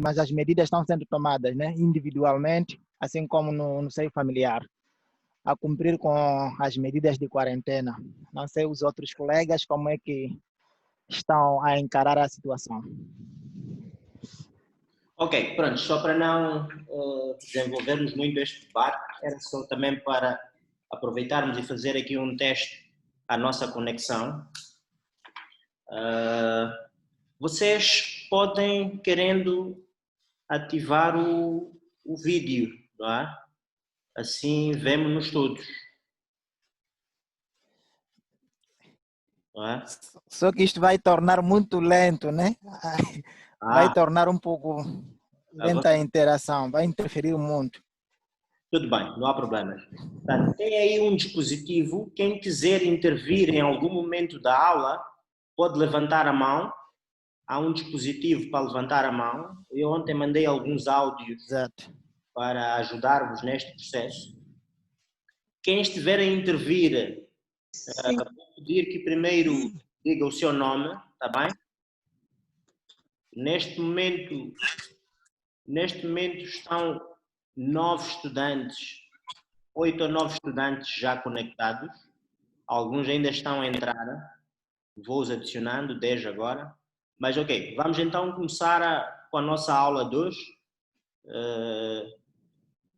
mas as medidas estão sendo tomadas, né, individualmente, assim como no seio familiar, a cumprir com as medidas de quarentena. Não sei os outros colegas como é que estão a encarar a situação. Ok, pronto, só para não desenvolvermos muito este debate, era só também para aproveitarmos e fazer aqui um teste à nossa conexão. Vocês podem, querendo, ativar o vídeo, não é? Assim vemos-nos todos. Não é? Só que isto vai tornar muito lento, né? Vai tornar um pouco lenta a interação, vai interferir muito. Tudo bem, não há problemas. Portanto, tem aí um dispositivo, quem quiser intervir em algum momento da aula, pode levantar a mão. Há um dispositivo para levantar a mão. Eu ontem mandei alguns áudios para ajudar-vos neste processo. Quem estiver a intervir, vou pedir que primeiro diga o seu nome, está bem? Neste momento estão 9 estudantes, 8 ou 9 estudantes já conectados. Alguns ainda estão a entrar. Vou-os adicionando, 10 agora. Mas ok, vamos então começar com a nossa aula de hoje.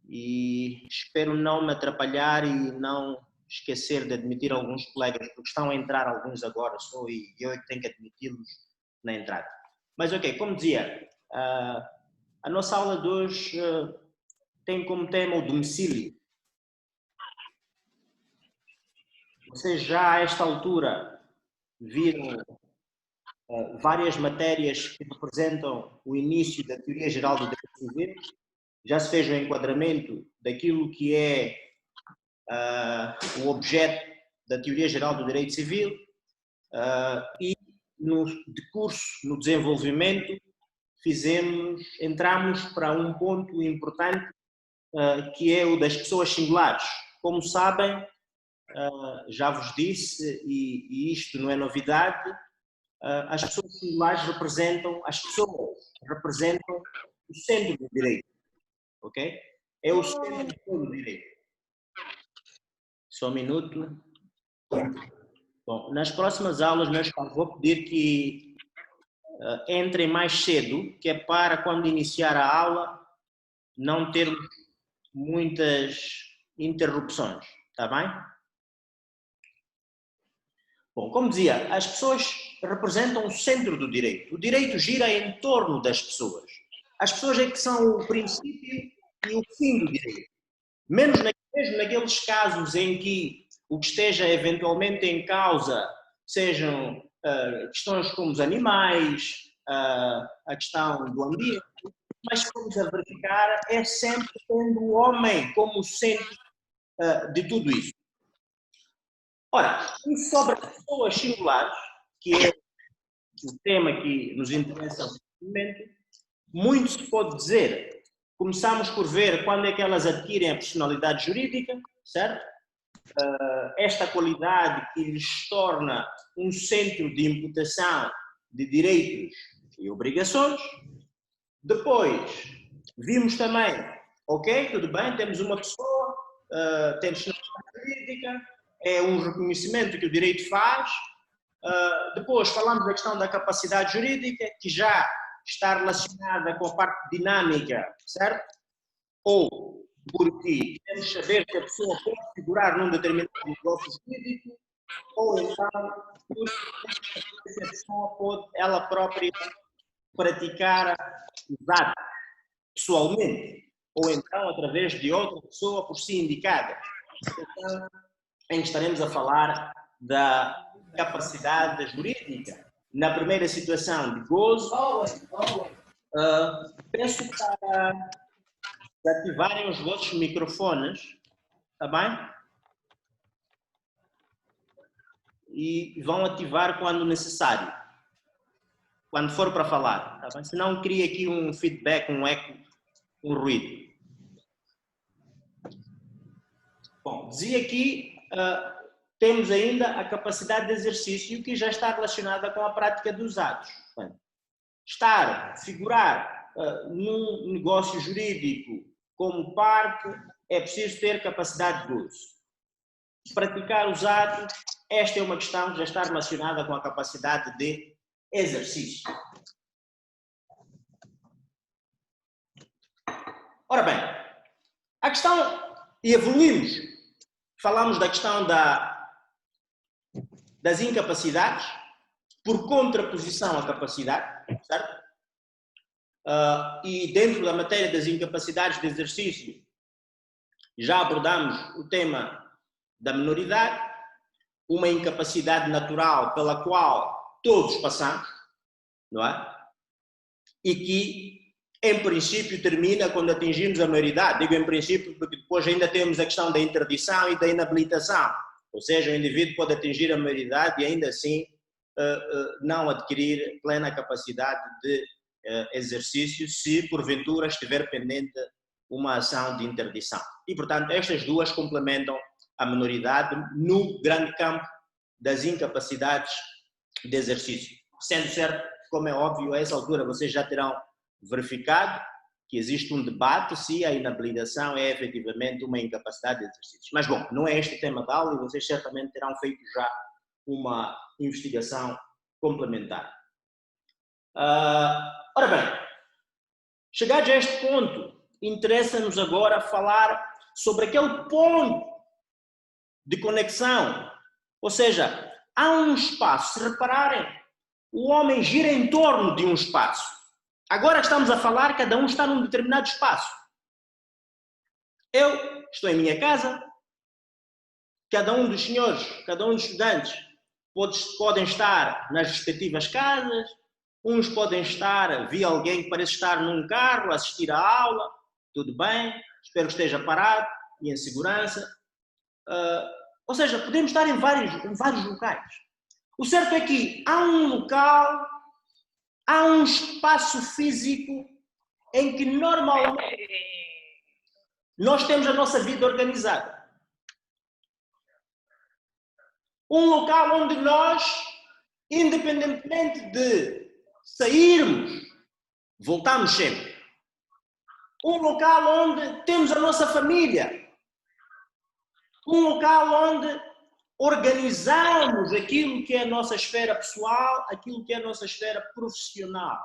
E espero não me atrapalhar e não esquecer de admitir alguns colegas, porque estão a entrar alguns agora só e eu é que tenho que admiti-los na entrada. Mas ok, como dizia, a nossa aula de hoje tem como tema o domicílio. Vocês já a esta altura viram várias matérias que representam o início da teoria geral do direito civil. Já se fez o enquadramento daquilo que é o objeto da teoria geral do direito civil e no decurso, no desenvolvimento, entramos para um ponto importante que é o das pessoas singulares. Como sabem, já vos disse, e isto não é novidade, as pessoas singulares representam o centro do direito, ok? É o centro do direito. Só um minuto. Bom, nas próximas aulas, meus caros, vou pedir que entrem mais cedo, que é para quando iniciar a aula não termos muitas interrupções, está bem? Bom, como dizia, as pessoas representam o centro do direito. O direito gira em torno das pessoas. As pessoas é que são o princípio e o fim do direito. Mesmo naqueles casos em que o que esteja eventualmente em causa sejam questões como os animais, a questão do ambiente, mas vamos a verificar é sempre tendo o homem como centro de tudo isso. Ora, e sobre as pessoas singulares, que é o tema que nos interessa neste momento, muito se pode dizer. Começamos por ver quando é que elas adquirem a personalidade jurídica, certo? Esta qualidade que lhes torna um centro de imputação de direitos e obrigações. Depois, vimos também, ok, tudo bem, temos uma pessoa, temos personalidade jurídica, é um reconhecimento que o direito faz. Depois falamos da questão da capacidade jurídica, que já está relacionada com a parte dinâmica, certo? Ou porque temos que saber que a pessoa pode figurar num determinado negócio jurídico, ou então porque a pessoa pode ela própria praticar os atos pessoalmente, ou então através de outra pessoa por si indicada. Então, em que estaremos a falar da capacidade jurídica. Na primeira situação de gozo, peço para ativarem os vossos microfones, está bem? E vão ativar quando necessário, quando for para falar, tá bem? Senão cria aqui um feedback, um eco, um ruído. Bom, dizia aqui, temos ainda a capacidade de exercício que já está relacionada com a prática dos atos. Estar, figurar num negócio jurídico como parte, é preciso ter capacidade de uso. Praticar os atos, esta é uma questão que já está relacionada com a capacidade de exercício. Ora bem, a questão, e evoluímos, falamos da questão das incapacidades, por contraposição à capacidade, certo? E dentro da matéria das incapacidades de exercício, já abordamos o tema da minoridade, uma incapacidade natural pela qual todos passamos, não é? E que, em princípio, termina quando atingimos a maioridade. Digo em princípio porque depois ainda temos a questão da interdição e da inabilitação. Ou seja, o indivíduo pode atingir a maioridade e ainda assim não adquirir plena capacidade de exercício se porventura estiver pendente uma ação de interdição. E, portanto, estas duas complementam a minoridade no grande campo das incapacidades de exercício. Sendo certo, como é óbvio, a essa altura vocês já terão verificado que existe um debate se a inabilitação é efetivamente uma incapacidade de exercício. Mas, bom, não é este o tema da aula e vocês certamente terão feito já uma investigação complementar. Ora bem, chegados a este ponto, interessa-nos agora falar sobre aquele ponto de conexão. Ou seja, há um espaço, se repararem, o homem gira em torno de um espaço. Agora estamos a falar, cada um está num determinado espaço. Eu estou em minha casa, cada um dos senhores, cada um dos estudantes podem estar nas respectivas casas, uns podem estar, vi alguém que parece estar num carro, assistir à aula, tudo bem, espero que esteja parado e em segurança. Ou seja, podemos estar em vários locais. O certo é que há um local, há um espaço físico em que normalmente nós temos a nossa vida organizada. Um local onde nós, independentemente de sairmos, voltamos sempre. Um local onde temos a nossa família. Um local onde organizamos aquilo que é a nossa esfera pessoal, aquilo que é a nossa esfera profissional.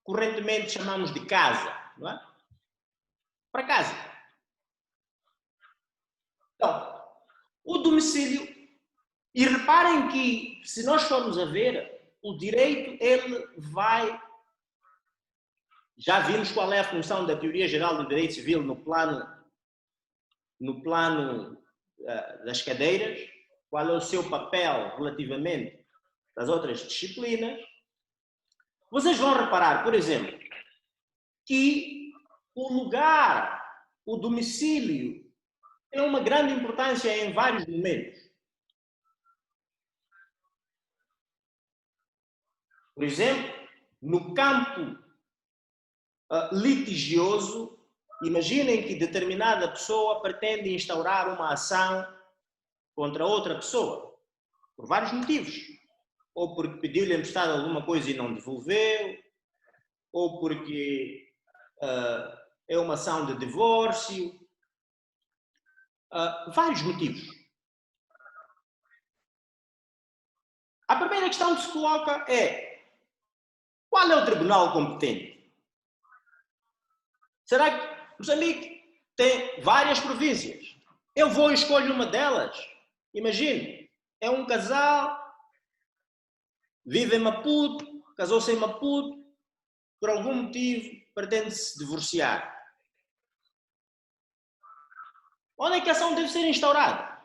Correntemente chamamos de casa, não é? Para casa. Então, o domicílio, e reparem que, se nós formos a ver, o direito, ele vai... Já vimos qual é a função da teoria geral do direito civil no plano das cadeiras, qual é o seu papel relativamente às outras disciplinas. Vocês vão reparar, por exemplo, que o lugar, o domicílio, tem uma grande importância em vários momentos. Por exemplo, no campo litigioso, imaginem que determinada pessoa pretende instaurar uma ação contra outra pessoa, por vários motivos. Ou porque pediu-lhe emprestado alguma coisa e não devolveu, ou porque é uma ação de divórcio, vários motivos. A primeira questão que se coloca é: qual é o tribunal competente? Será que Moçambique tem várias províncias? Eu vou e escolho uma delas. Imagine, é um casal, vive em Maputo, casou-se em Maputo, por algum motivo pretende se divorciar. Onde é que a ação deve ser instaurada?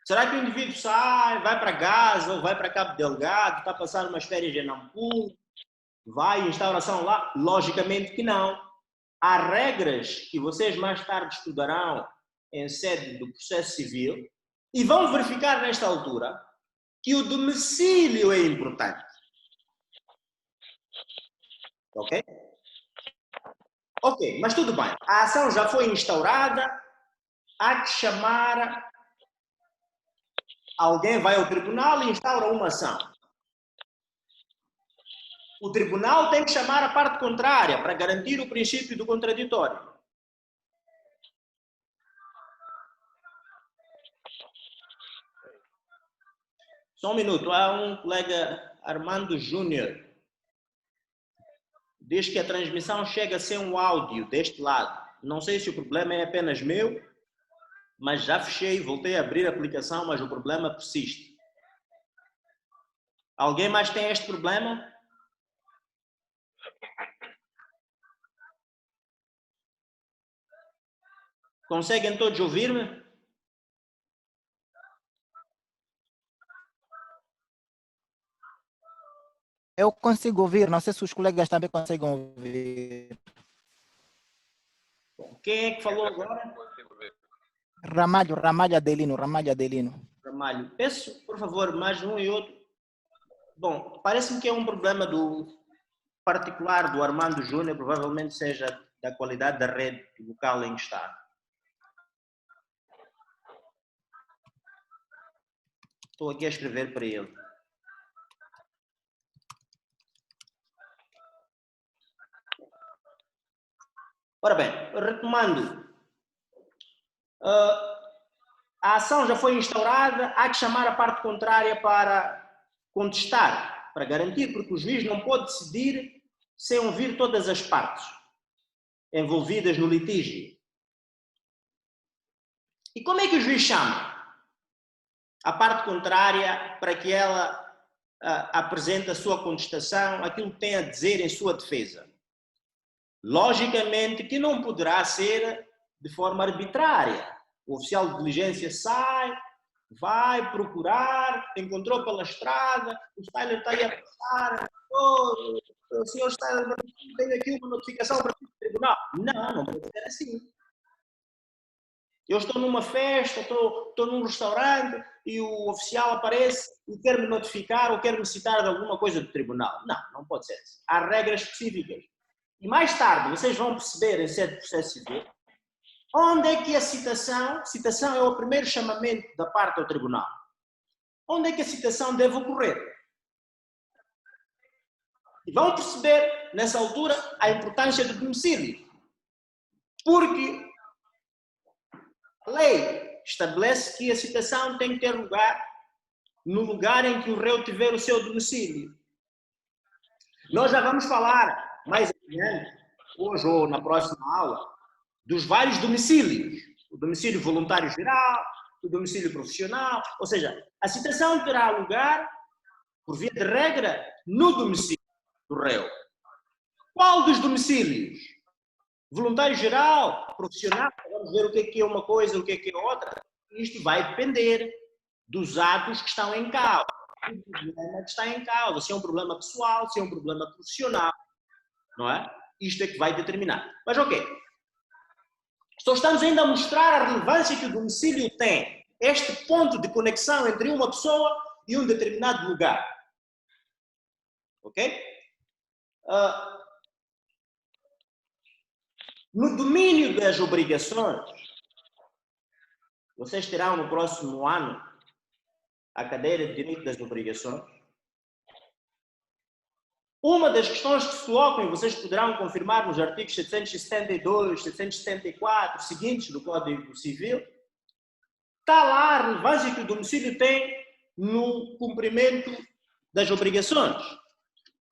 Será que o indivíduo sai, vai para Gaza ou vai para Cabo Delgado, está a passar umas férias em Nampula, vai instauração lá? Logicamente que não. Há regras que vocês mais tarde estudarão em sede do processo civil e vão verificar nesta altura que o domicílio é importante. Ok? Ok, mas tudo bem. A ação já foi instaurada, há que chamar... Alguém vai ao tribunal e instaura uma ação. o tribunal tem que chamar a parte contrária para garantir o princípio do contraditório. Só um minuto, há um colega Armando Júnior. Diz que a transmissão chega a ser um áudio deste lado. Não sei se o problema é apenas meu, mas já fechei, voltei a abrir a aplicação, mas o problema persiste. Alguém mais tem este problema? Conseguem todos ouvir-me? Eu consigo ouvir, não sei se os colegas também conseguem ouvir. Quem é que falou agora? Ramalho Adelino. Ramalho. Peço, por favor, mais um e outro. Bom, parece-me que é um problema do particular do Armando Júnior, provavelmente seja da qualidade da rede local em que está. Estou aqui a escrever para ele. Ora bem, retomando, a ação já foi instaurada, há que chamar a parte contrária para contestar, para garantir, porque o juiz não pode decidir sem ouvir todas as partes envolvidas no litígio. E como é que o juiz chama a parte contrária para que ela apresente a sua contestação, aquilo que tem a dizer em sua defesa? Logicamente que não poderá ser de forma arbitrária. O oficial de diligência sai, vai procurar, encontrou pela estrada, o Styler está aí a passar, o senhor Styler tem aqui uma notificação para o tribunal. Não pode ser assim. Eu estou numa festa, estou num restaurante e o oficial aparece e quer me notificar ou quer me citar de alguma coisa do tribunal. Não pode ser assim. Há regras específicas. E mais tarde vocês vão perceber em sede de processo civil onde é que a citação é o primeiro chamamento da parte ao tribunal. Onde é que a citação deve ocorrer? E vão perceber nessa altura a importância do domicílio. Porque a lei estabelece que a citação tem que ter lugar no lugar em que o réu tiver o seu domicílio. Nós já vamos falar mais adiante, hoje ou na próxima aula, dos vários domicílios. O domicílio voluntário geral, o domicílio profissional, ou seja, a citação terá lugar, por via de regra, no domicílio do réu. Qual dos domicílios? Voluntário geral, profissional, vamos ver o que é uma coisa, o que é outra. Isto vai depender dos atos que estão em causa. O problema que está em causa, se é um problema pessoal, se é um problema profissional, não é? Isto é que vai determinar. Mas ok. Só estamos ainda a mostrar a relevância que o domicílio tem. Este ponto de conexão entre uma pessoa e um determinado lugar. Ok? No domínio das obrigações, vocês terão no próximo ano a cadeira de direito das obrigações. Uma das questões que se colocam, e vocês poderão confirmar nos artigos 772, 774, seguintes do Código Civil, está lá a relevância que o domicílio tem no cumprimento das obrigações.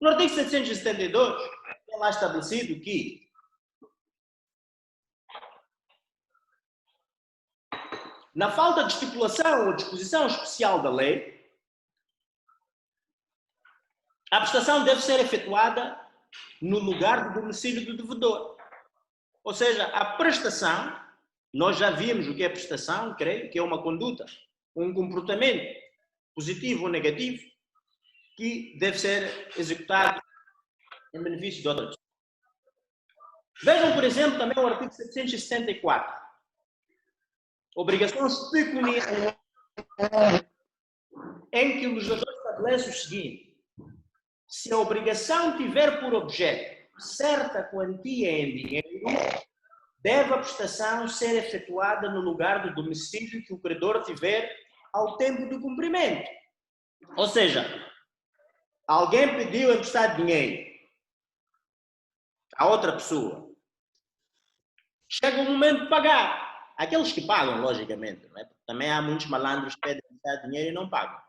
No artigo 772, é lá estabelecido que na falta de estipulação ou disposição especial da lei, a prestação deve ser efetuada no lugar do domicílio do devedor. Ou seja, a prestação, nós já vimos o que é prestação, creio, que é uma conduta, um comportamento positivo ou negativo que deve ser executado em benefício de outra pessoa. Vejam, por exemplo, também o artigo 774. Obrigações pecuniárias, em que o legislador estabelece o seguinte: se a obrigação tiver por objeto certa quantia em dinheiro, deve a prestação ser efetuada no lugar do domicílio que o credor tiver ao tempo do cumprimento. Ou seja, alguém pediu emprestar dinheiro a outra pessoa. Chega o momento de pagar. Aqueles que pagam, logicamente, não é? Porque também há muitos malandros que pedem emprestar dinheiro e não pagam.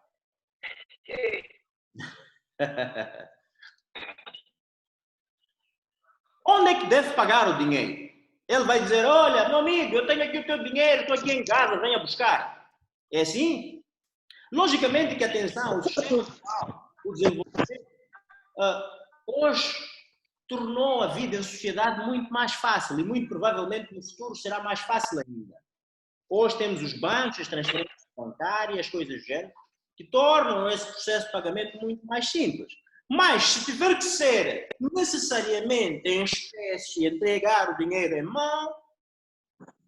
Onde é que deve pagar o dinheiro? Ele vai dizer, olha, meu amigo, eu tenho aqui o teu dinheiro, estou aqui em casa, venha buscar. É assim? Logicamente que, atenção, o desenvolvimento hoje tornou a vida em sociedade muito mais fácil e muito provavelmente no futuro será mais fácil ainda. Hoje temos os bancos, as transferências bancárias, coisas do género, que tornam esse processo de pagamento muito mais simples. Mas, se tiver que ser necessariamente em espécie, entregar o dinheiro em mão,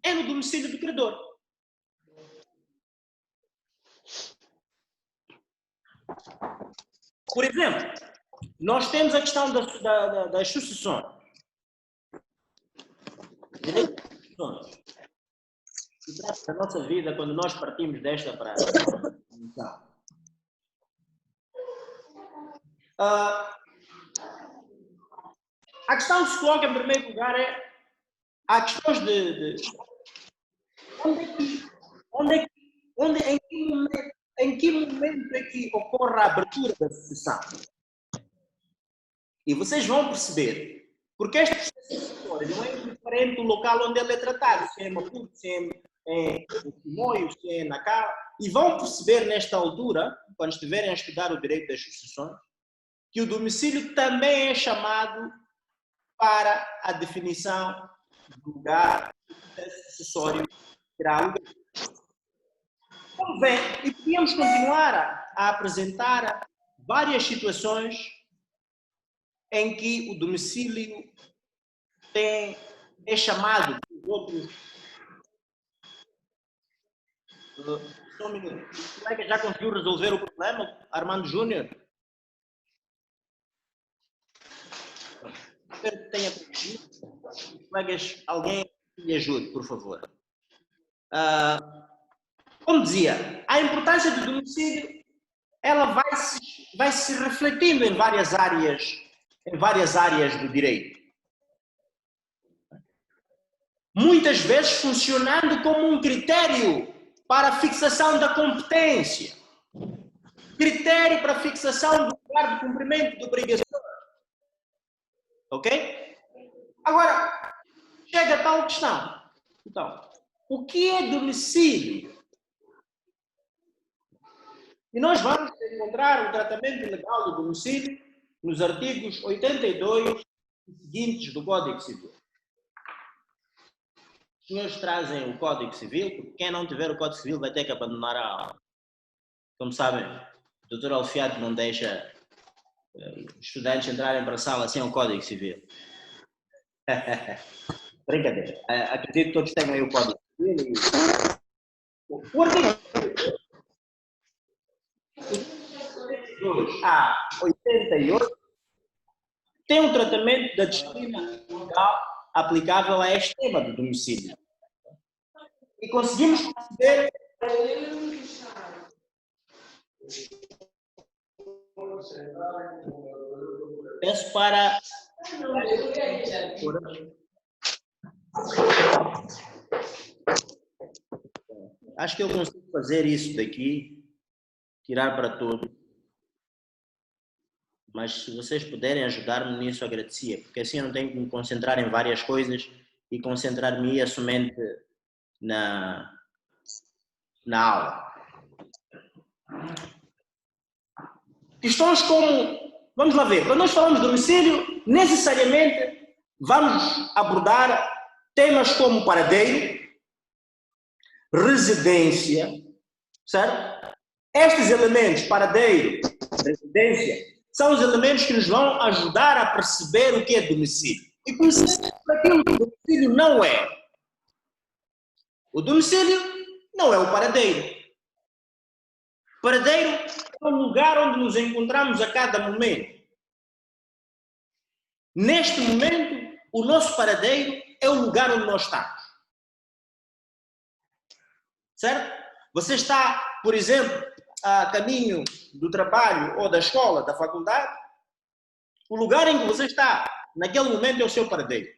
é no domicílio do credor. Por exemplo, nós temos a questão das sucessões. Direito de sucessões. Se trata da nossa vida quando nós partimos desta para a questão que se coloca em primeiro lugar é há questões em que momento é que ocorre a abertura da sucessão? E vocês vão perceber, porque este processo sucessório não é diferente do local onde ele é tratado, se é em Maputo, se é em Chimoio, se é na Cala, e vão perceber nesta altura, quando estiverem a estudar o direito das sucessões, que o domicílio também é chamado para a definição do lugar do processo sucessório que terá lugar. Como vem, e podíamos continuar a apresentar várias situações em que o domicílio é chamado por outros. Só um minuto. O colega já conseguiu resolver o problema, Armando Júnior? Espero que tenha conseguido. Colegas, alguém me ajude, por favor. Como dizia, a importância do domicílio ela vai se refletindo em várias áreas do direito. Muitas vezes funcionando como um critério para a fixação da competência, critério para a fixação do lugar de cumprimento de obrigações. Ok? Agora, chega a tal questão. Então, o que é domicílio? E nós vamos encontrar o tratamento legal do domicílio nos artigos 82 e seguintes do Código Civil. Os senhores trazem o Código Civil, porque quem não tiver o Código Civil vai ter que abandonar a aula. Como sabem, o doutor Alfiado não deixa os estudantes entrarem para a sala sem o Código Civil. Brincadeira. Acredito que todos tenham aí o Código Civil. O artigo 88 tem um tratamento da disciplina legal aplicável a este tema do domicílio. E conseguimos perceber peço para acho que eu consigo fazer isso daqui, tirar para tudo. Mas se vocês puderem ajudar-me nisso, eu agradecia, porque assim eu não tenho que me concentrar em várias coisas e concentrar-me somente na aula. Questões como, vamos lá ver, quando nós falamos de domicílio, necessariamente vamos abordar temas como paradeiro, residência, certo? Estes elementos, paradeiro, residência, são os elementos que nos vão ajudar a perceber o que é domicílio. E conhecer aquilo que o domicílio não é. O domicílio não é o paradeiro. O paradeiro é o lugar onde nos encontramos a cada momento. Neste momento, o nosso paradeiro é o lugar onde nós estamos. Certo? Você está, por exemplo, a caminho do trabalho ou da escola, da faculdade, o lugar em que você está, naquele momento, é o seu paradeiro.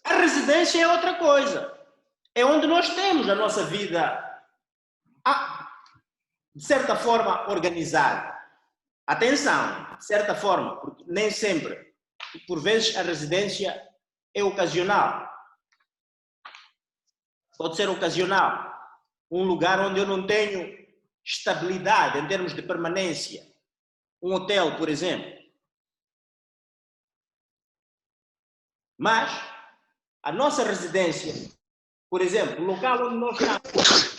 A residência é outra coisa. É onde nós temos a nossa vida, de certa forma, organizada. Atenção, de certa forma, porque nem sempre, por vezes a residência é ocasional. Pode ser ocasional. Um lugar onde eu não tenho estabilidade em termos de permanência. Um hotel, por exemplo. Mas a nossa residência, por exemplo, o local onde nós estamos,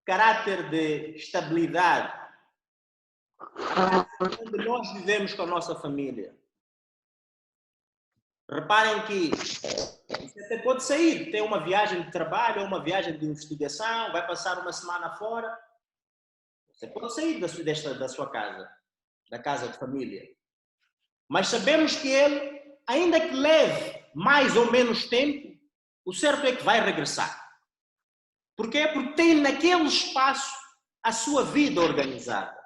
caráter de estabilidade, onde nós vivemos com a nossa família. Reparem que você até pode sair, tem uma viagem de trabalho ou uma viagem de investigação, vai passar uma semana fora. Você pode sair da sua casa, da casa de família. Mas sabemos que ele, ainda que leve mais ou menos tempo, o certo é que vai regressar. Porquê? Porque tem naquele espaço a sua vida organizada.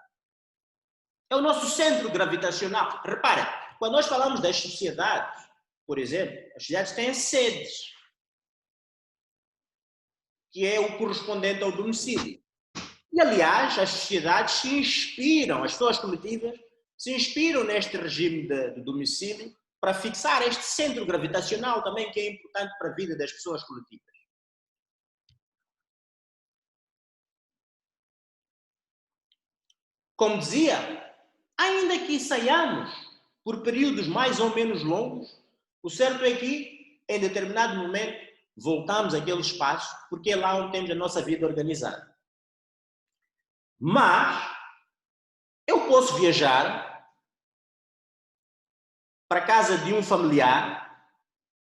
É o nosso centro gravitacional. Reparem, quando nós falamos das sociedades, por exemplo, as sociedades têm sedes, que é o correspondente ao domicílio. E, aliás, as sociedades se inspiram, as pessoas coletivas se inspiram neste regime de domicílio para fixar este centro gravitacional também, que é importante para a vida das pessoas coletivas. Como dizia, ainda que saiamos por períodos mais ou menos longos, o certo é que, em determinado momento, voltamos àquele espaço, porque é lá onde temos a nossa vida organizada. Mas eu posso viajar para a casa de um familiar,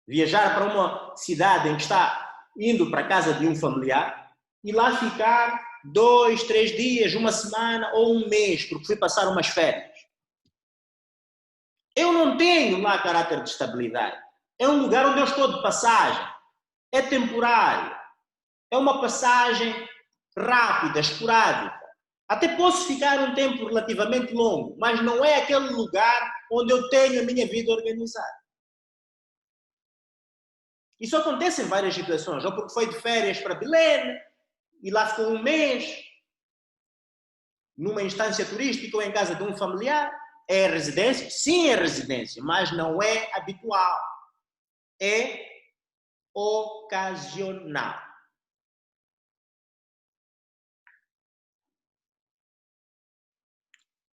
viajar para uma cidade em que está indo para a casa de um familiar e lá ficar 2, 3 dias, uma semana ou um mês, porque fui passar umas férias. Eu não tenho lá caráter de estabilidade. É um lugar onde eu estou de passagem. É temporário. É uma passagem rápida, esporádica. Até posso ficar um tempo relativamente longo, mas não é aquele lugar onde eu tenho a minha vida organizada. Isso acontece em várias situações. Ou porque foi de férias para Belém e lá ficou um mês, numa instância turística ou em casa de um familiar. É residência? Sim, é residência, mas não é habitual. É ocasional.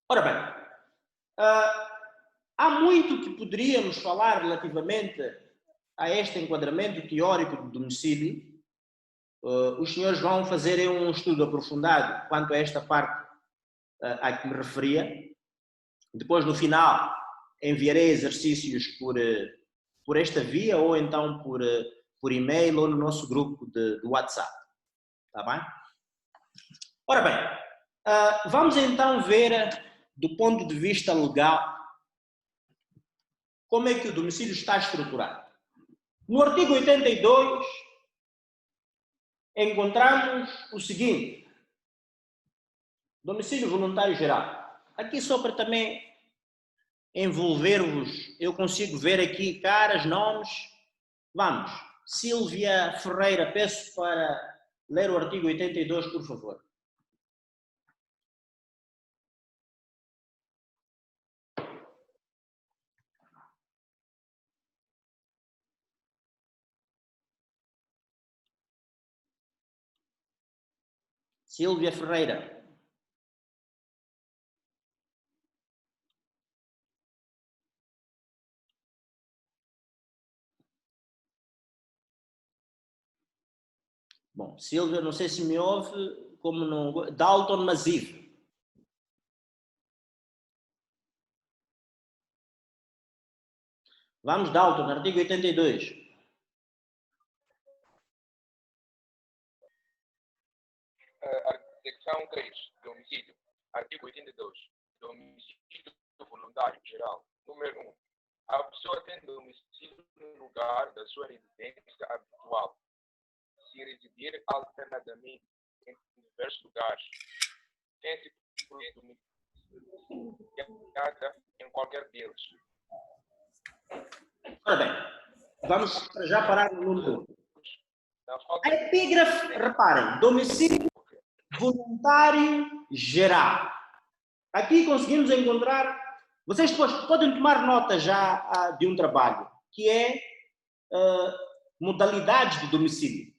Ora bem, há muito que poderíamos falar relativamente a este enquadramento teórico do domicílio. Os senhores vão fazer um estudo aprofundado quanto a esta parte a que me referia. Depois, no final, enviarei exercícios por esta via ou então por e-mail ou no nosso grupo de WhatsApp. Está bem? Ora bem, vamos então ver, do ponto de vista legal, como é que o domicílio está estruturado. No artigo 82, encontramos o seguinte: domicílio voluntário geral. Aqui só para também envolver-vos, eu consigo ver aqui caras, nomes. Vamos, Silvia Ferreira, peço para ler o artigo 82, por favor. Silvia Ferreira. Bom, Silvia, não sei se me ouve, como não... Dalton Maziv. Vamos, Dalton, artigo 82. Secção 3, domicílio. Artigo 82. Domicílio voluntário geral. Número 1. A pessoa tem domicílio no lugar da sua residência habitual. Se residir alternadamente em diversos lugares, tem-se por domiciliada em qualquer deles. Ora bem, vamos já parar no número 1. A epígrafe, reparem, domicílio voluntário geral. Aqui conseguimos encontrar, vocês depois podem tomar nota já de um trabalho, que é modalidades de domicílio.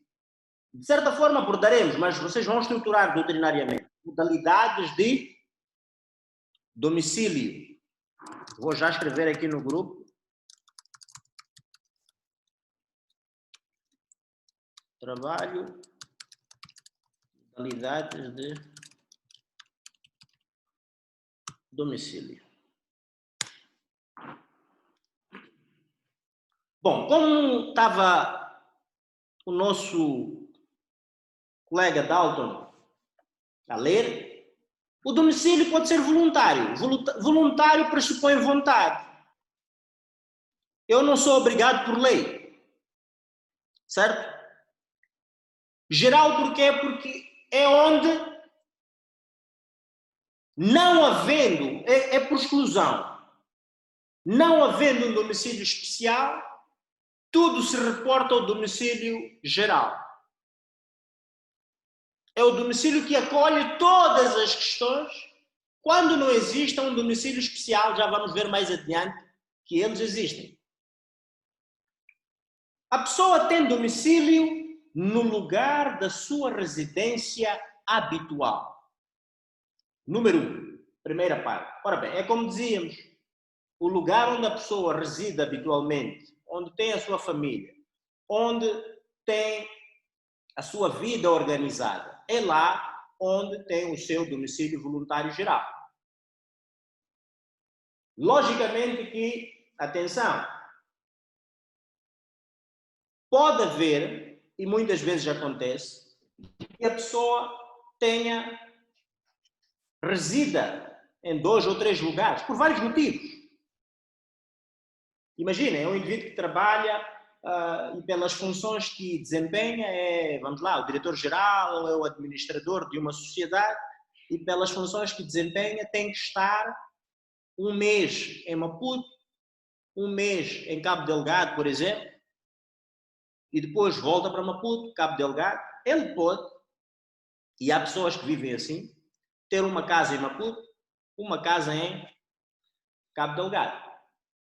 De certa forma abordaremos, mas vocês vão estruturar doutrinariamente. Modalidades de domicílio. Vou já escrever aqui no grupo. Trabalho, modalidades de domicílio. Bom, como estava o nosso colega Dalton a ler, o domicílio pode ser voluntário. Voluntário pressupõe vontade. Eu não sou obrigado por lei. Certo? Geral porquê? Porque é onde, não havendo, é por exclusão, não havendo um domicílio especial, tudo se reporta ao domicílio geral. É o domicílio que acolhe todas as questões. Quando não existe um domicílio especial, já vamos ver mais adiante que eles existem. A pessoa tem domicílio no lugar da sua residência habitual. Número 1, primeira parte. Ora bem, é como dizíamos, o lugar onde a pessoa reside habitualmente, onde tem a sua família, onde tem a sua vida organizada, é lá onde tem o seu domicílio voluntário geral. Logicamente que, atenção, pode haver, e muitas vezes acontece, que a pessoa resida em 2 ou 3 lugares, por vários motivos. Imaginem, é um indivíduo que trabalha e pelas funções que desempenha vamos lá, o diretor-geral, é o administrador de uma sociedade, e pelas funções que desempenha tem que estar um mês em Maputo, um mês em Cabo Delgado, por exemplo, e depois volta para Maputo, Cabo Delgado. Ele pode, e há pessoas que vivem assim, ter uma casa em Maputo, uma casa em Cabo Delgado.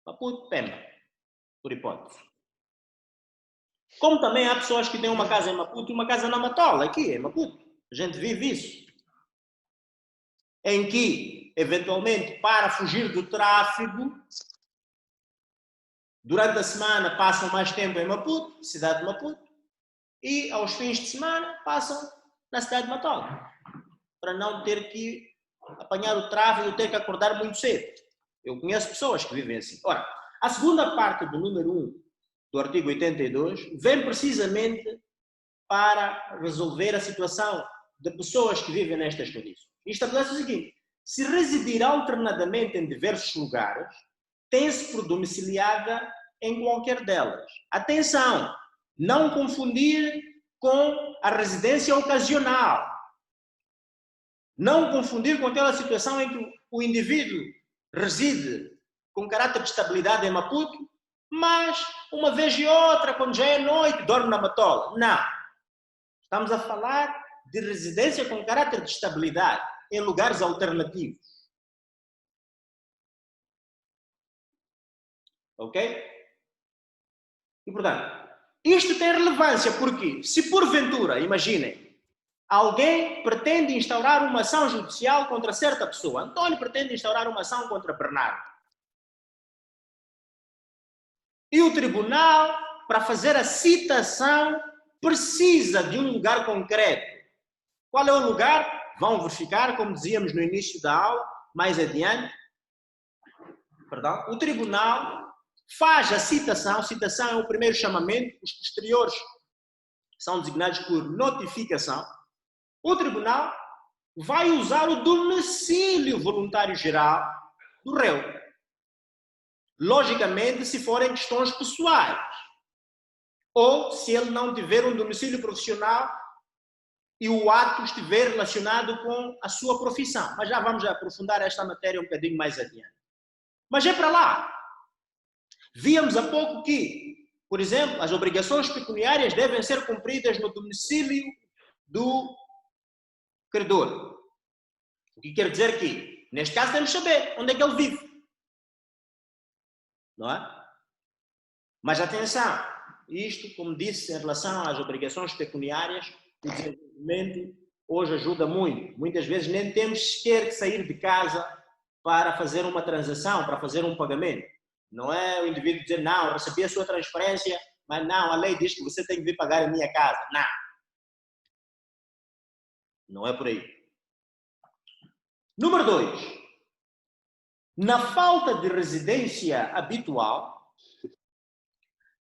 Maputo, Pemba, por hipótese. Como também há pessoas que têm uma casa em Maputo e uma casa na Matola, aqui em Maputo. A gente vive isso. Em que, eventualmente, para fugir do tráfego, durante a semana passam mais tempo em Maputo, cidade de Maputo, e aos fins de semana passam na cidade de Matola, para não ter que apanhar o tráfego, ter que acordar muito cedo. Eu conheço pessoas que vivem assim. Ora, a segunda parte do número 1 do artigo 82 vem precisamente para resolver a situação de pessoas que vivem nestas condições. E estabelece o seguinte: se residir alternadamente em diversos lugares, tem-se por domiciliada em qualquer delas. Atenção! Não confundir com a residência ocasional. Não confundir com aquela situação em que o indivíduo reside com caráter de estabilidade em Maputo, mas uma vez e outra, quando já é noite, dorme na Matola. Não. Estamos a falar de residência com caráter de estabilidade em lugares alternativos. Ok? E, portanto, isto tem relevância porque, se porventura, imaginem, alguém pretende instaurar uma ação judicial contra certa pessoa, António pretende instaurar uma ação contra Bernardo, e o tribunal, para fazer a citação, precisa de um lugar concreto. Qual é o lugar? Vão verificar, como dizíamos no início da aula, mais adiante. Perdão, o tribunal faz a citação. Citação é o primeiro chamamento, os posteriores são designados por notificação. O tribunal vai usar o domicílio voluntário geral do réu. logicamente, se forem questões pessoais. Ou se ele não tiver um domicílio profissional e o ato estiver relacionado com a sua profissão. Mas já vamos aprofundar esta matéria um bocadinho mais adiante. Mas é para lá. Víamos há pouco que, por exemplo, as obrigações pecuniárias devem ser cumpridas no domicílio do credor. O que quer dizer que, neste caso, temos que saber onde é que ele vive. Não é? Mas atenção, isto, como disse, em relação às obrigações pecuniárias, o desenvolvimento hoje ajuda muito. Muitas vezes nem temos sequer que sair de casa para fazer uma transação, para fazer um pagamento. Não é o indivíduo dizer, não, recebi a sua transferência, mas não, a lei diz que você tem que vir pagar a minha casa. Não. Não é por aí. Número 2. Na falta de residência habitual,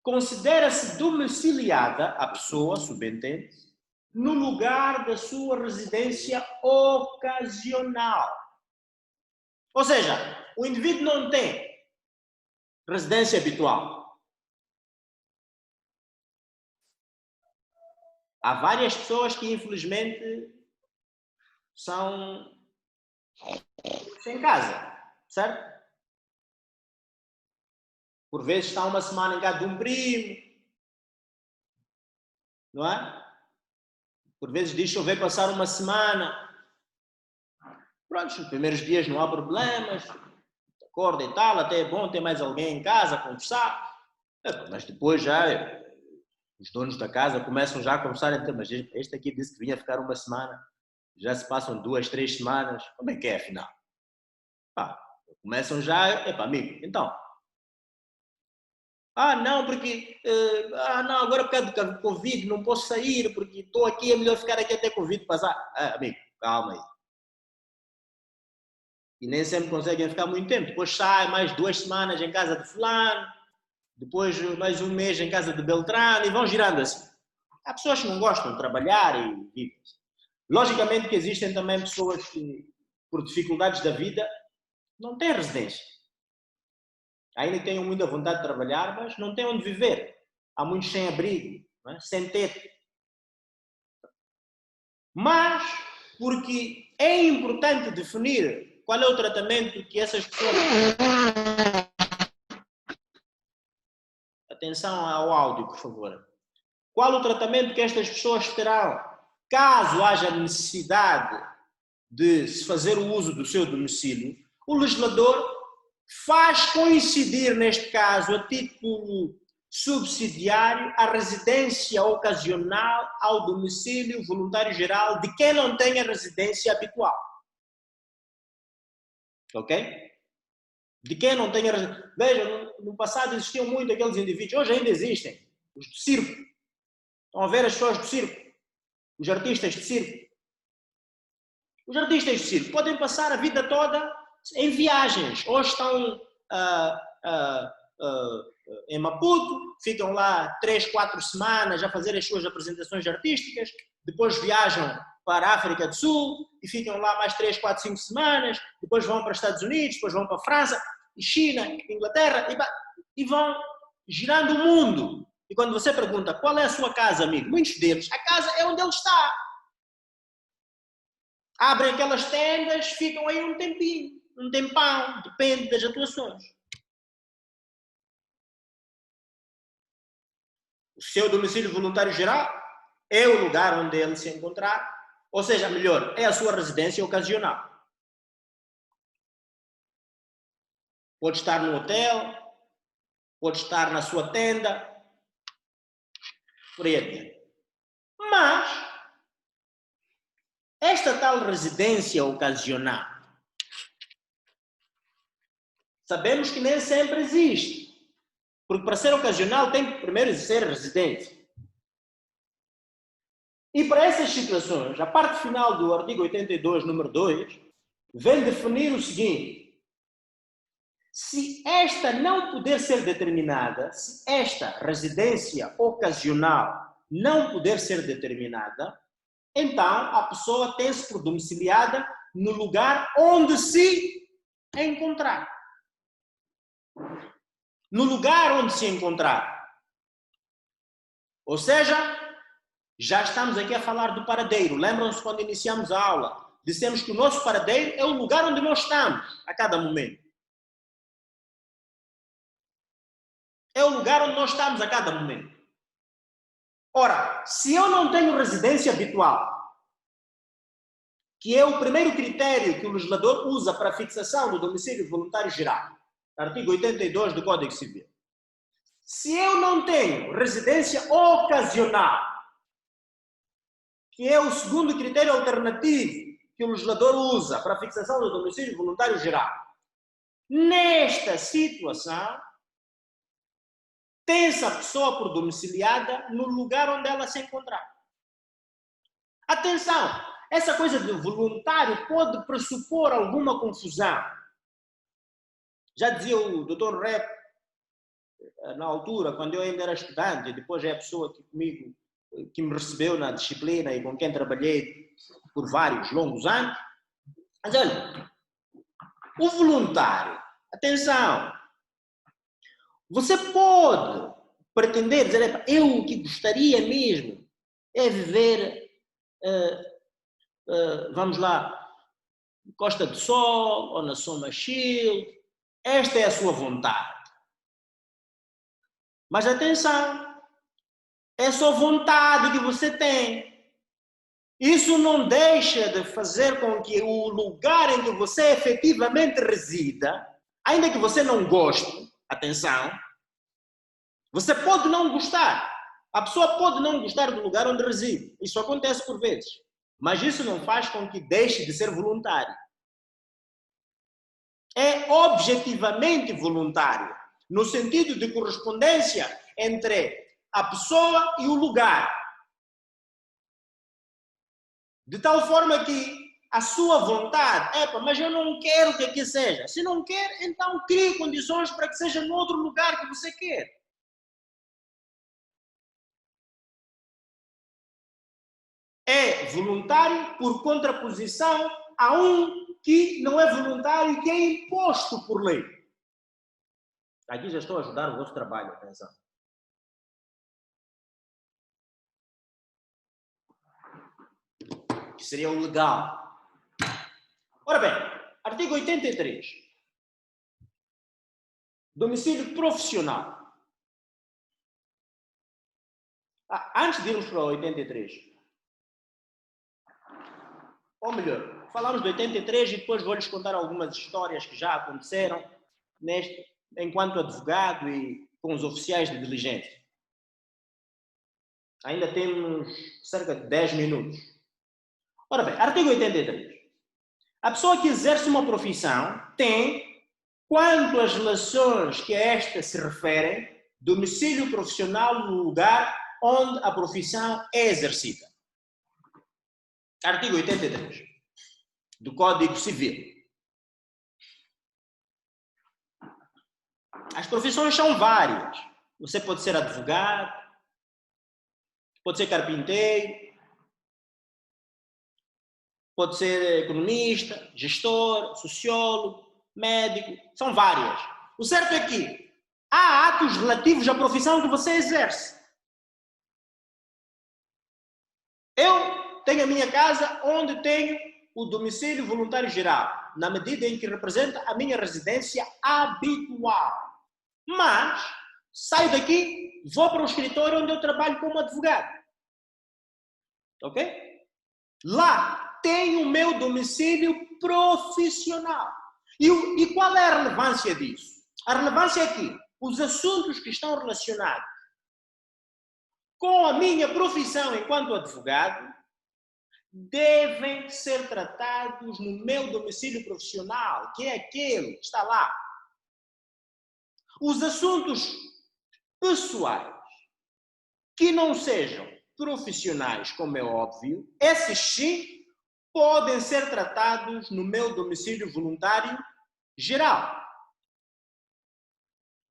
considera-se domiciliada a pessoa, subentende, no lugar da sua residência ocasional. Ou seja, o indivíduo não tem residência habitual. Há várias pessoas que, infelizmente, são sem casa, certo? Por vezes está uma semana em casa de um primo, não é? Por vezes diz que eu vou passar uma semana. Pronto, nos primeiros dias não há problemas, acorda e tal, até é bom ter mais alguém em casa a conversar. Mas depois já os donos da casa começam já a conversar entre, mas este aqui disse que vinha ficar uma semana, já se passam 2, 3 semanas, como é que é afinal? Começam já, amigo, então. Não, porque, não, agora por causa do Covid não posso sair, porque estou aqui, é melhor ficar aqui até Covid passar. Amigo, calma aí. E nem sempre conseguem ficar muito tempo. Depois sai mais 2 semanas em casa de fulano, depois mais um mês em casa de Beltrano, e vão girando assim. Há pessoas que não gostam de trabalhar e vivem. Logicamente que existem também pessoas que, por dificuldades da vida, não têm residência. Ainda têm muita vontade de trabalhar, mas não têm onde viver. Há muitos sem abrigo, não é? Sem teto. Mas, porque é importante definir qual é o tratamento que essas pessoas... Atenção ao áudio, por favor. Qual o tratamento que estas pessoas terão caso haja necessidade de se fazer o uso do seu domicílio? O legislador faz coincidir, neste caso, a título subsidiário, a residência ocasional ao domicílio voluntário geral de quem não tenha residência habitual. Ok? De quem não tenha residência. Veja, no passado existiam muito aqueles indivíduos, hoje ainda existem, os do circo. Estão a ver as pessoas do circo, os artistas de circo. Os artistas de circo podem passar a vida toda em viagens. Hoje estão em Maputo, ficam lá 3, 4 semanas a fazer as suas apresentações artísticas, depois viajam para a África do Sul e ficam lá mais 3, 4, 5 semanas, depois vão para os Estados Unidos, depois vão para a França, China, Inglaterra, e vão girando o mundo. E quando você pergunta qual é a sua casa, amigo, muitos deles, a casa é onde ele está. Abrem aquelas tendas, ficam aí um tempinho, um tempão, depende das atuações. O seu domicílio voluntário geral é o lugar onde ele se encontrar, ou seja, melhor, é a sua residência ocasional. Pode estar no hotel, pode estar na sua tenda, por aí adiante. Mas esta tal residência ocasional, sabemos que nem sempre existe. Porque para ser ocasional tem que primeiro ser residência. E para essas situações, a parte final do artigo 82, número 2, vem definir o seguinte: se esta não puder ser determinada, se esta residência ocasional não puder ser determinada, então a pessoa tem-se por domiciliada no lugar onde se encontrar. no lugar onde se encontrar. Ou seja, já estamos aqui a falar do paradeiro. Lembram-se quando iniciamos a aula? Dissemos que o nosso paradeiro é o lugar onde nós estamos a cada momento. É o lugar onde nós estamos a cada momento. Ora, se eu não tenho residência habitual, que é o primeiro critério que o legislador usa para a fixação do domicílio voluntário geral, artigo 82 do Código Civil. Se eu não tenho residência ocasional, que é o segundo critério alternativo que o legislador usa para a fixação do domicílio voluntário geral, nesta situação, tem-se a pessoa por domiciliada no lugar onde ela se encontrar. Atenção, essa coisa de voluntário pode pressupor alguma confusão. Já dizia o Dr. Rep, na altura, quando eu ainda era estudante, e depois é a pessoa que me recebeu na disciplina e com quem trabalhei por vários longos anos. Mas olha, o voluntário, atenção, você pode pretender dizer, eu o que gostaria mesmo é viver, vamos lá, Costa do Sol ou na Soma Shield. Esta é a sua vontade. Mas atenção, é só vontade que você tem. Isso não deixa de fazer com que o lugar em que você efetivamente resida, ainda que você não goste, atenção, você pode não gostar. A pessoa pode não gostar do lugar onde reside. Isso acontece por vezes. Mas isso não faz com que deixe de ser voluntário. É objetivamente voluntário, no sentido de correspondência entre a pessoa e o lugar. De tal forma que a sua vontade, mas eu não quero que aqui seja. Se não quer, então crie condições para que seja no outro lugar que você quer. É voluntário por contraposição a um que não é voluntário e que é imposto por lei. Aqui já estou a ajudar o vosso trabalho, atenção. Que seria o legal. Ora bem, artigo 83. Domicílio profissional. Antes de irmos para o 83, ou melhor, falamos do 83 e depois vou-lhes contar algumas histórias que já aconteceram enquanto advogado e com os oficiais de diligência. Ainda temos cerca de 10 minutos. Ora bem, artigo 83. A pessoa que exerce uma profissão tem, quanto às relações que a esta se referem, domicílio profissional no lugar onde a profissão é exercida. Artigo 83 do Código Civil. As profissões são várias. Você pode ser advogado, pode ser carpinteiro, pode ser economista, gestor, sociólogo, médico, são várias. O certo é que há atos relativos à profissão que você exerce. Eu tenho a minha casa onde tenho o domicílio voluntário geral, na medida em que representa a minha residência habitual. Mas saio daqui, vou para o escritório onde eu trabalho como advogado. Ok? Lá tenho o meu domicílio profissional. E qual é a relevância disso? A relevância é que os assuntos que estão relacionados com a minha profissão enquanto advogado devem ser tratados no meu domicílio profissional, que é aquele que está lá. Os assuntos pessoais que não sejam profissionais, como é óbvio, esses sim podem ser tratados no meu domicílio voluntário geral.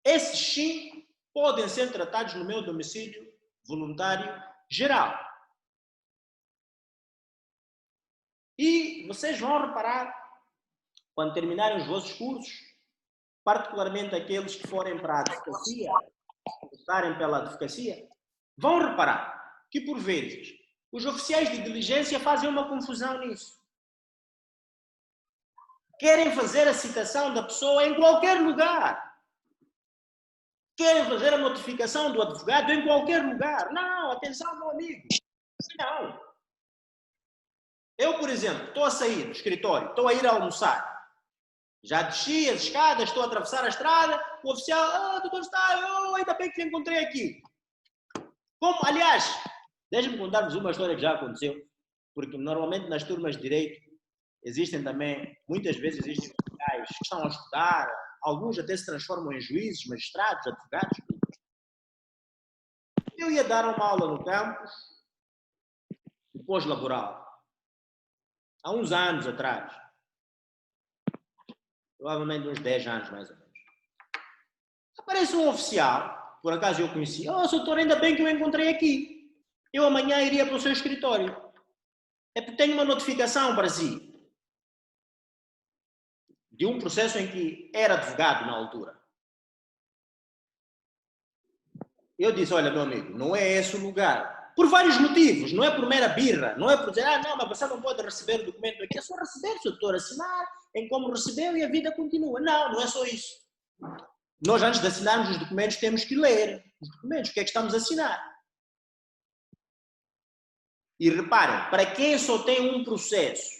Esses sim podem ser tratados no meu domicílio voluntário geral. E vocês vão reparar, quando terminarem os vossos cursos, particularmente aqueles que forem para a advocacia, optarem pela advocacia, vão reparar que, por vezes, os oficiais de diligência fazem uma confusão nisso. Querem fazer a citação da pessoa em qualquer lugar. Querem fazer a notificação do advogado em qualquer lugar. Não, atenção, meu amigo. Não. Eu, por exemplo, estou a sair do escritório, estou a ir almoçar. Já desci as escadas, estou a atravessar a estrada, o oficial, doutor está, ainda bem que te encontrei aqui. Como, aliás, deixe-me contar-vos uma história que já aconteceu, porque normalmente nas turmas de direito existem também, muitas vezes existem oficiais que estão a estudar, alguns até se transformam em juízes, magistrados, advogados. Eu ia dar uma aula no campus, de pós-laboral, há uns anos atrás, provavelmente uns 10 anos mais ou menos. Aparece um oficial, por acaso eu conheci, doutor, ainda bem que eu encontrei aqui. Eu amanhã iria para o seu escritório. É porque tenho uma notificação para si. De um processo em que era advogado na altura. Eu disse, olha, meu amigo, não é esse o lugar. Por vários motivos, não é por mera birra, não é por dizer, não, mas você não pode receber o documento aqui, é só receber, se o doutor assinar, em como recebeu e a vida continua. Não, não é só isso. Nós, antes de assinarmos os documentos, temos que ler os documentos, o que é que estamos a assinar. E reparem, para quem só tem um processo,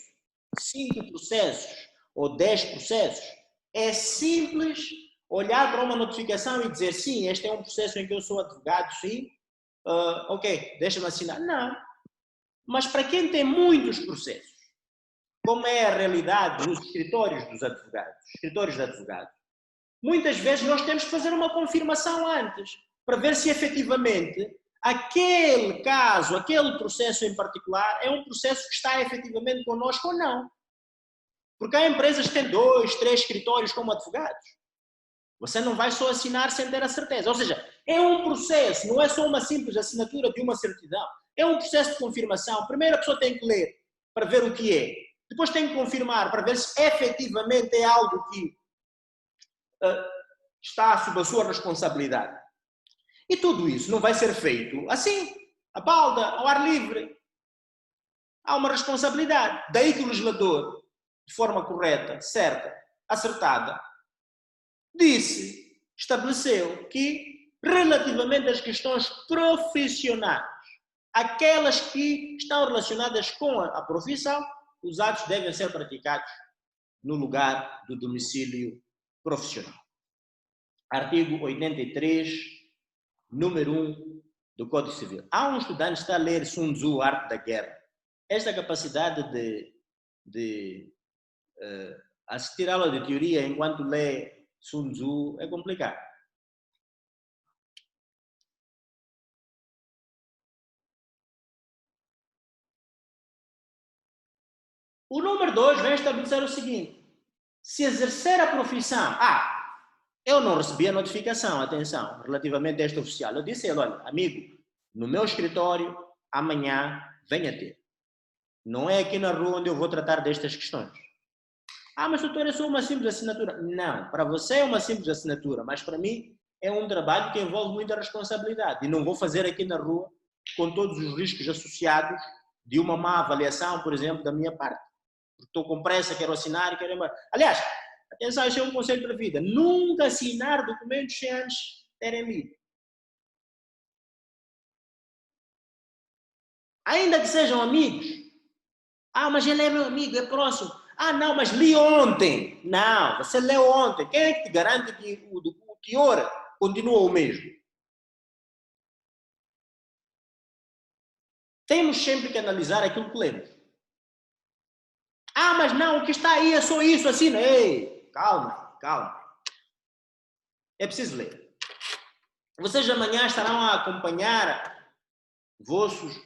5 processos, ou 10 processos, é simples olhar para uma notificação e dizer sim, este é um processo em que eu sou advogado, sim, ok, deixa-me assinar. Não. Mas para quem tem muitos processos, como é a realidade nos escritórios dos advogados, escritórios de advogados, muitas vezes nós temos que fazer uma confirmação antes, para ver se efetivamente aquele caso, aquele processo em particular, é um processo que está efetivamente connosco ou não. Porque há empresas que têm 2, 3 escritórios como advogados. Você não vai só assinar sem ter a certeza. Ou seja, é um processo, não é só uma simples assinatura de uma certidão. É um processo de confirmação. Primeiro a pessoa tem que ler para ver o que é. Depois tem que confirmar para ver se efetivamente é algo que está sob a sua responsabilidade. E tudo isso não vai ser feito assim, a balda, ao ar livre. Há uma responsabilidade. Daí que o legislador, de forma correta, certa, acertada, estabeleceu que, relativamente às questões profissionais, aquelas que estão relacionadas com a profissão, os atos devem ser praticados no lugar do domicílio profissional. Artigo 83, número 1 do Código Civil. Há um estudante que está a ler Sun Tzu, Arte da Guerra. Esta capacidade de assistir à aula de teoria enquanto lê Sun Tzu é complicado. O número 2 vem estabelecer o seguinte: se exercer a profissão... eu não recebi a notificação, atenção, relativamente a este oficial. Eu disse a ele, olha, amigo, no meu escritório, amanhã, venha ter. Não é aqui na rua onde eu vou tratar destas questões. Mas doutor, é só uma simples assinatura. Não, para você é uma simples assinatura, mas para mim é um trabalho que envolve muita responsabilidade. E não vou fazer aqui na rua com todos os riscos associados de uma má avaliação, por exemplo, da minha parte. Estou com pressa, quero assinar e quero ir embora. Aliás, atenção, esse é um conselho para a vida. Nunca assinar documentos sem antes terem lido. Ainda que sejam amigos. Mas ele é meu amigo, é próximo. Não, mas li ontem. Não, você leu ontem. Quem é que te garante que o teor continua o mesmo? Temos sempre que analisar aquilo que lemos. Mas não, o que está aí é só isso, assim. Ei, calma. É preciso ler. Vocês amanhã estarão a acompanhar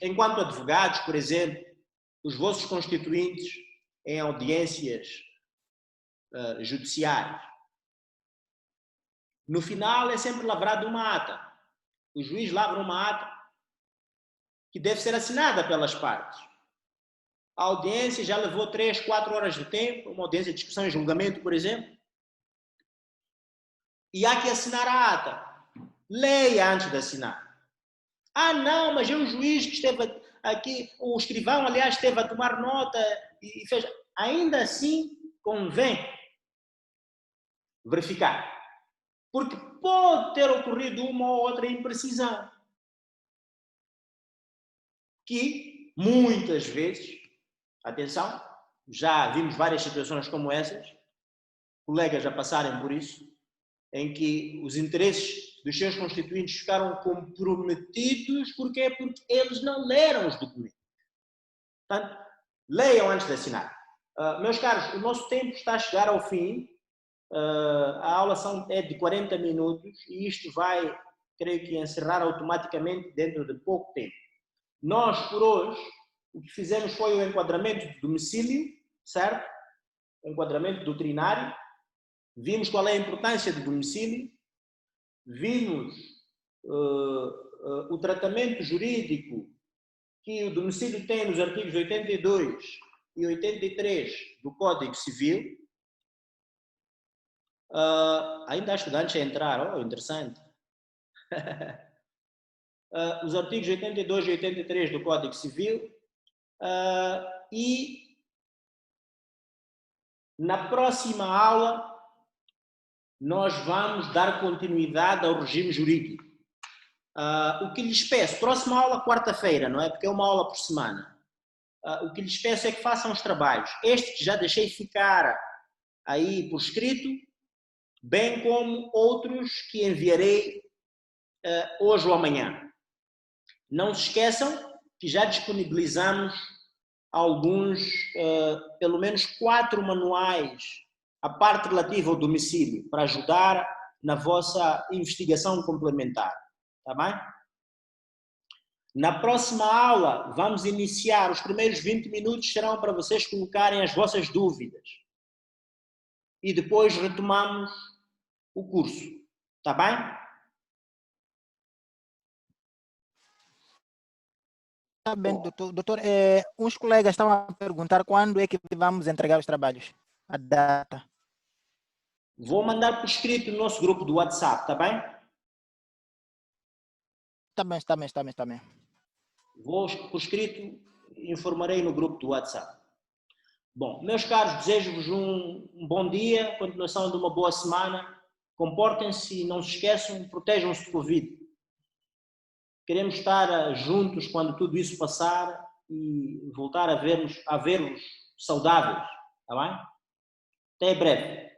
enquanto advogados, por exemplo, os vossos constituintes em audiências judiciais. No final é sempre lavrada uma ata. O juiz lavra uma ata que deve ser assinada pelas partes. A audiência já levou 3, 4 horas de tempo, uma audiência de discussão e julgamento, por exemplo. e há que assinar a ata. Leia antes de assinar. Ah, não, mas é o juiz que esteve aqui, o escrivão, aliás, esteve a tomar nota e fez. Ainda assim, convém verificar. Porque pode ter ocorrido uma ou outra imprecisão. Que, muitas vezes, atenção, já vimos várias situações como essas, colegas já passarem por isso, em que os interesses dos seus constituintes ficaram comprometidos. Porquê? Porque eles não leram os documentos. Portanto, leiam antes de assinar. Meus caros, o nosso tempo está a chegar ao fim. A aula é de 40 minutos e isto vai, creio que, encerrar automaticamente dentro de pouco tempo. Nós, por hoje, o que fizemos foi o enquadramento do domicílio, certo? O enquadramento doutrinário. Vimos qual é a importância do domicílio. Vimos o tratamento jurídico que o domicílio tem nos artigos 82 e 83 do Código Civil. Ainda há estudantes a entrar, interessante. Os artigos 82 e 83 do Código Civil. E na próxima aula nós vamos dar continuidade ao regime jurídico. O que lhes peço, próxima aula quarta-feira, não é? Porque é uma aula por semana. O que lhes peço é que façam os trabalhos. Este que já deixei ficar aí por escrito, bem como outros que enviarei hoje ou amanhã. Não se esqueçam que já disponibilizamos alguns, pelo menos 4 manuais, a parte relativa ao domicílio, para ajudar na vossa investigação complementar. Está bem? Na próxima aula, vamos iniciar. Os primeiros 20 minutos serão para vocês colocarem as vossas dúvidas. E depois retomamos o curso. Está bem? Está bem, doutor. Doutor, uns colegas estavam a perguntar quando é que vamos entregar os trabalhos. A data. Vou mandar por escrito no nosso grupo do WhatsApp, está bem? Está bem. Vou por escrito, informarei no grupo do WhatsApp. Bom, meus caros, desejo-vos um bom dia, continuação de uma boa semana. Comportem-se e não se esqueçam, protejam-se do Covid. Queremos estar juntos quando tudo isso passar e voltar a ver-vos saudáveis, está bem? Até breve.